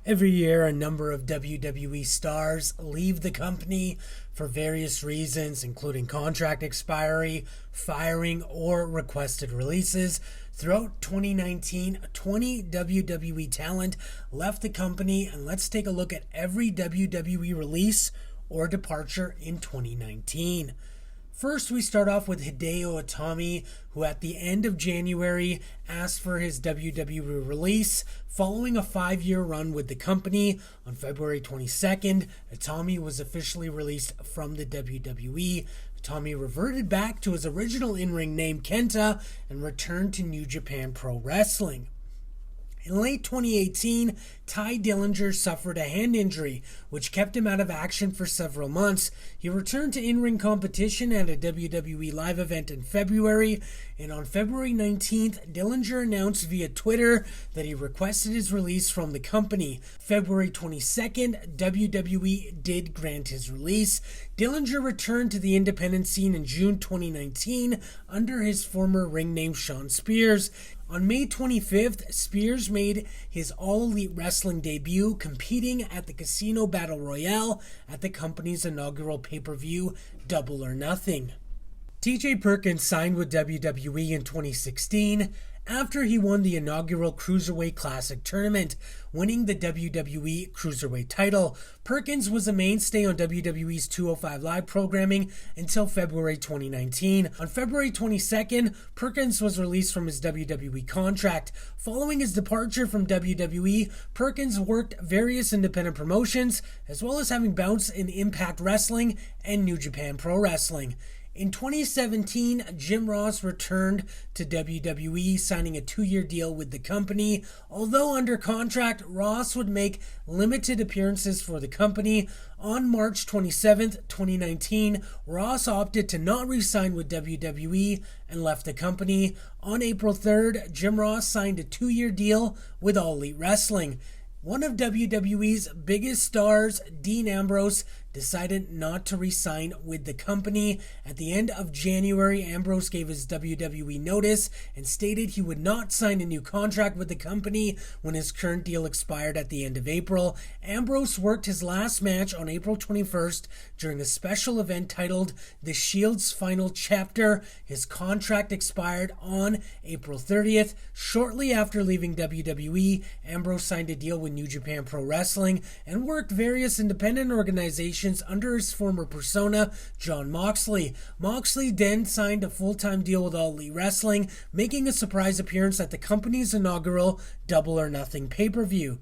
Every year, a number of WWE stars leave the company for various reasons, including contract expiry, firing, or requested releases. Throughout 2019, 20 WWE talent left the company, and let's take a look at every WWE release or departure in 2019. First, we start off with Hideo Itami, who at the end of January asked for his WWE release following a 5-year run with the company. On February 22nd, Itami was officially released from the WWE. Itami reverted back to his original in-ring name Kenta and returned to New Japan Pro Wrestling. In late 2018, Ty Dillinger suffered a hand injury, which kept him out of action for several months. He returned to in-ring competition at a WWE live event in February, and on February 19th, Dillinger announced via Twitter that he requested his release from the company. February 22nd, WWE did grant his release. Dillinger returned to the independent scene in June 2019 under his former ring name Shawn Spears. On May 25th, Spears made his All Elite Wrestling debut, competing at the Casino Battle Royale at the company's inaugural pay-per-view, Double or Nothing. TJ Perkins signed with WWE in 2016 after he won the inaugural Cruiserweight Classic tournament, winning the WWE Cruiserweight title. Perkins was a mainstay on WWE's 205 Live programming until February 2019. On February 22nd, Perkins was released from his WWE contract. Following his departure from WWE, Perkins worked various independent promotions, as well as having bouts in Impact Wrestling and New Japan Pro Wrestling. In 2017, Jim Ross returned to WWE, signing a 2-year deal with the company. Although under contract, Ross would make limited appearances for the company. On March 27, 2019, Ross opted to not re-sign with WWE and left the company. On April 3rd, Jim Ross signed a 2-year deal with All Elite Wrestling. One of WWE's biggest stars, Dean Ambrose, decided not to re-sign with the company. At the end of January, Ambrose gave his WWE notice and stated he would not sign a new contract with the company when his current deal expired at the end of April. Ambrose worked his last match on April 21st during a special event titled The Shield's Final Chapter. His contract expired on April 30th. Shortly after leaving WWE, Ambrose signed a deal with New Japan Pro Wrestling and worked various independent organizations under his former persona, Jon Moxley. Moxley then signed a full-time deal with All Elite Wrestling, making a surprise appearance at the company's inaugural Double or Nothing pay-per-view.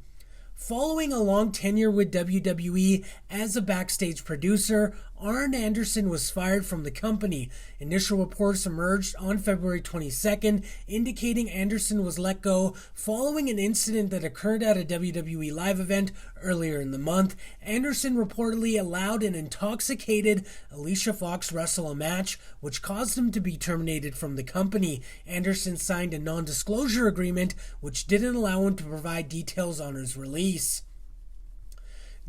Following a long tenure with WWE as a backstage producer, Arn Anderson was fired from the company. Initial reports emerged on February 22nd, indicating Anderson was let go following an incident that occurred at a WWE live event earlier in the month. Anderson reportedly allowed an intoxicated Alicia Fox wrestle a match, which caused him to be terminated from the company. Anderson signed a non-disclosure agreement, which didn't allow him to provide details on his release.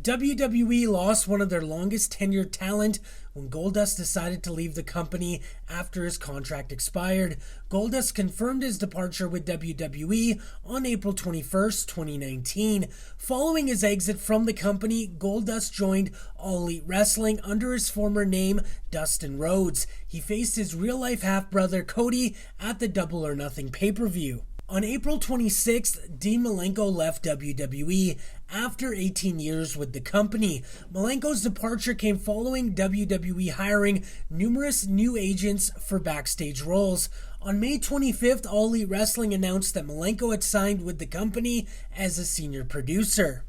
WWE lost one of their longest tenured talent when Goldust decided to leave the company after his contract expired. Goldust confirmed his departure with WWE on April 21st, 2019. Following his exit from the company, Goldust joined All Elite Wrestling under his former name, Dustin Rhodes. He faced his real-life half-brother Cody at the Double or Nothing pay-per-view. On April 26th, Dean Malenko left WWE after 18 years with the company. Malenko's departure came following WWE hiring numerous new agents for backstage roles. On May 25th, All Elite Wrestling announced that Malenko had signed with the company as a senior producer.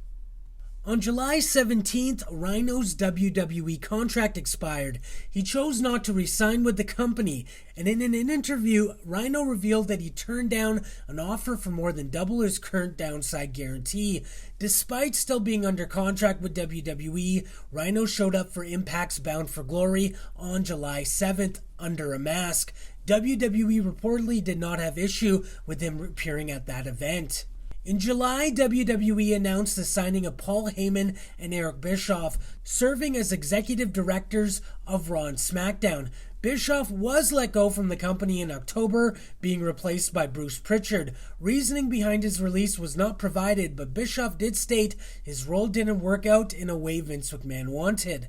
On July 17th, Rhino's WWE contract expired. He chose not to re-sign with the company, and in an interview, Rhino revealed that he turned down an offer for more than double his current downside guarantee. Despite still being under contract with WWE, Rhino showed up for Impact's Bound for Glory on July 7th under a mask. WWE reportedly did not have issue with him appearing at that event. In July, WWE announced the signing of Paul Heyman and Eric Bischoff, serving as executive directors of Raw and SmackDown. Bischoff was let go from the company in October, being replaced by Bruce Pritchard. Reasoning behind his release was not provided, but Bischoff did state his role didn't work out in a way Vince McMahon wanted.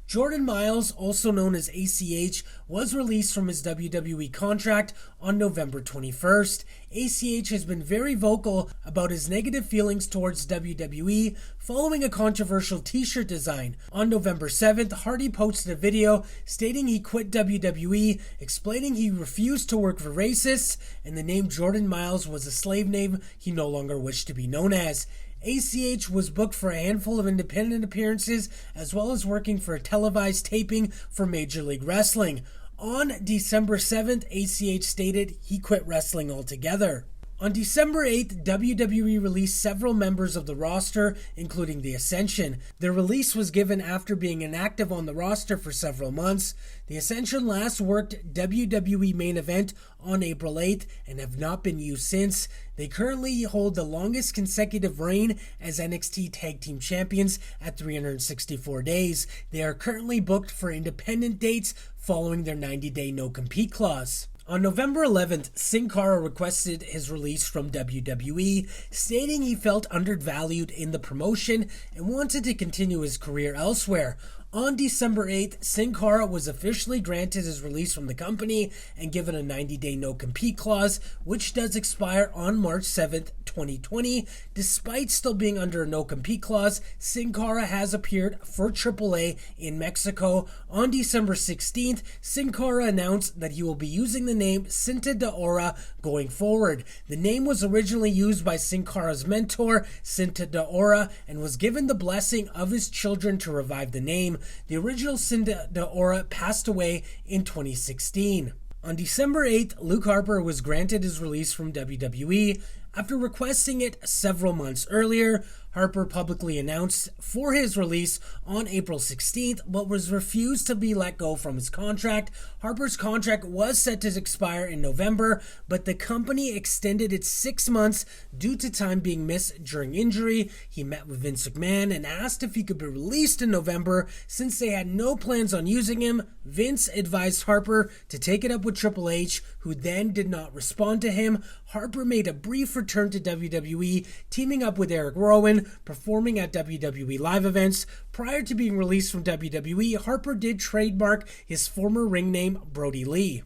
Jordan Myles, also known as ACH, was released from his WWE contract on November 21st. ACH has been very vocal about his negative feelings towards WWE following a controversial t-shirt design. On November 7th, Hardy posted a video stating he quit WWE, explaining he refused to work for racists, and the name Jordan Myles was a slave name he no longer wished to be known as. ACH was booked for a handful of independent appearances, as well as working for a televised taping for Major League Wrestling. On December 7th, ACH stated he quit wrestling altogether. On December 8th, WWE released several members of the roster, including the Ascension. Their release was given after being inactive on the roster for several months. The Ascension last worked WWE Main Event on April 8th and have not been used since. They currently hold the longest consecutive reign as NXT Tag Team Champions at 364 days. They are currently booked for independent dates following their 90-day no-compete clause. On November 11th, Sin Cara requested his release from WWE, stating he felt undervalued in the promotion and wanted to continue his career elsewhere. On December 8th, Sin Cara was officially granted his release from the company and given a 90-day no-compete clause, which does expire on March 7th, 2020. Despite still being under a no-compete clause, Sin Cara has appeared for AAA in Mexico. On December 16th, Sin Cara announced that he will be using the name Cinta de Ora going forward. The name was originally used by Sin Cara's mentor, Cinta de Ora, and was given the blessing of his children to revive the name. The original Cinta de Ora passed away in 2016. On December 8th, Luke Harper was granted his release from WWE. After requesting it several months earlier, Harper publicly announced for his release on April 16th, but was refused to be let go from his contract. Harper's contract was set to expire in November, but the company extended it 6 months due to time being missed during injury. He met with Vince McMahon and asked if he could be released in November. Since they had no plans on using him, Vince advised Harper to take it up with Triple H, who then did not respond to him. Harper made a brief return to WWE, teaming up with Eric Rowan, performing at WWE live events. Prior to being released from WWE, Harper did trademark his former ring name, Brody Lee.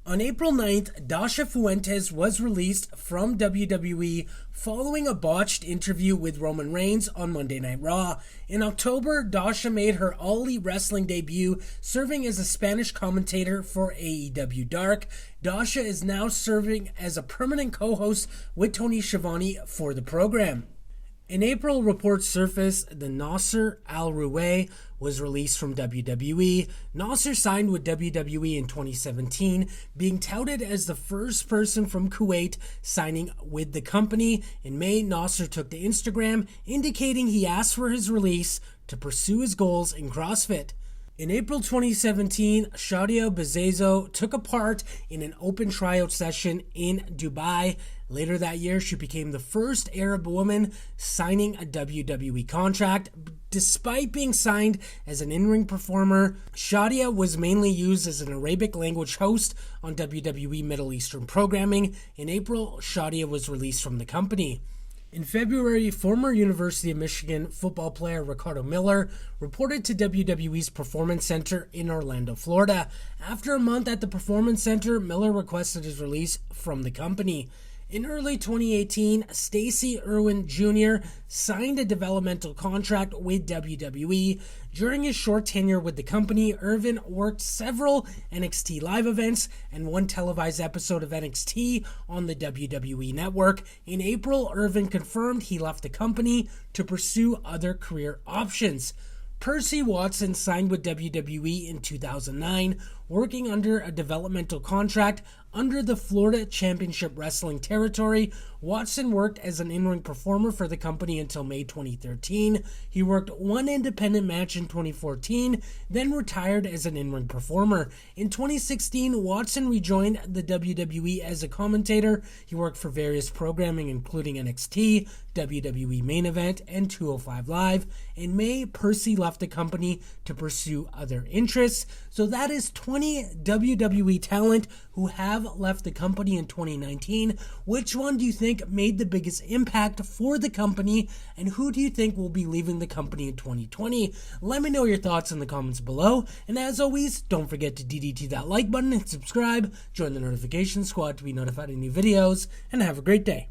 On April 9th, Dasha Fuentes was released from WWE following a botched interview with Roman Reigns on Monday Night Raw. In October, Dasha made her All Elite Wrestling debut, serving as a Spanish commentator for AEW Dark. Dasha is now serving as a permanent co-host with Tony Schiavone for the program. In April, reports surfaced that Nasser Al Rooh was released from WWE. Nasser signed with WWE in 2017, being touted as the first person from Kuwait signing with the company. In May, Nasser took to Instagram, indicating he asked for his release to pursue his goals in CrossFit. In April 2017, Sadia Bezezo took a part in an open tryout session in Dubai. Later that year, she became the first Arab woman signing a WWE contract. Despite being signed as an in-ring performer, Sadia was mainly used as an Arabic language host on WWE Middle Eastern programming. In April, Sadia was released from the company. In February, former University of Michigan football player Ricardo Miller reported to WWE's Performance Center in Orlando, Florida. After a month at the Performance Center, Miller requested his release from the company. In early 2018, Stacy Irwin Jr. signed a developmental contract with WWE. During his short tenure with the company, Irvin worked several NXT live events and one televised episode of NXT on the WWE network. In April, Irvin confirmed he left the company to pursue other career options. Percy Watson signed with WWE in 2009, working under a developmental contract under the Florida Championship Wrestling territory. Watson worked as an in-ring performer for the company until May 2013. He worked one independent match in 2014, then retired as an in-ring performer. In 2016, Watson rejoined the WWE as a commentator. He worked for various programming including NXT, WWE Main Event, and 205 Live. In May, Percy left the company to pursue other interests. So that is 20 20 WWE talent who have left the company in 2019. Which one do you think made the biggest impact for the company, and who do you think will be leaving the company in 2020? Let me know your thoughts in the comments below, and as always, don't forget to DDT that like button and subscribe, join the notification squad to be notified of new videos, and have a great day.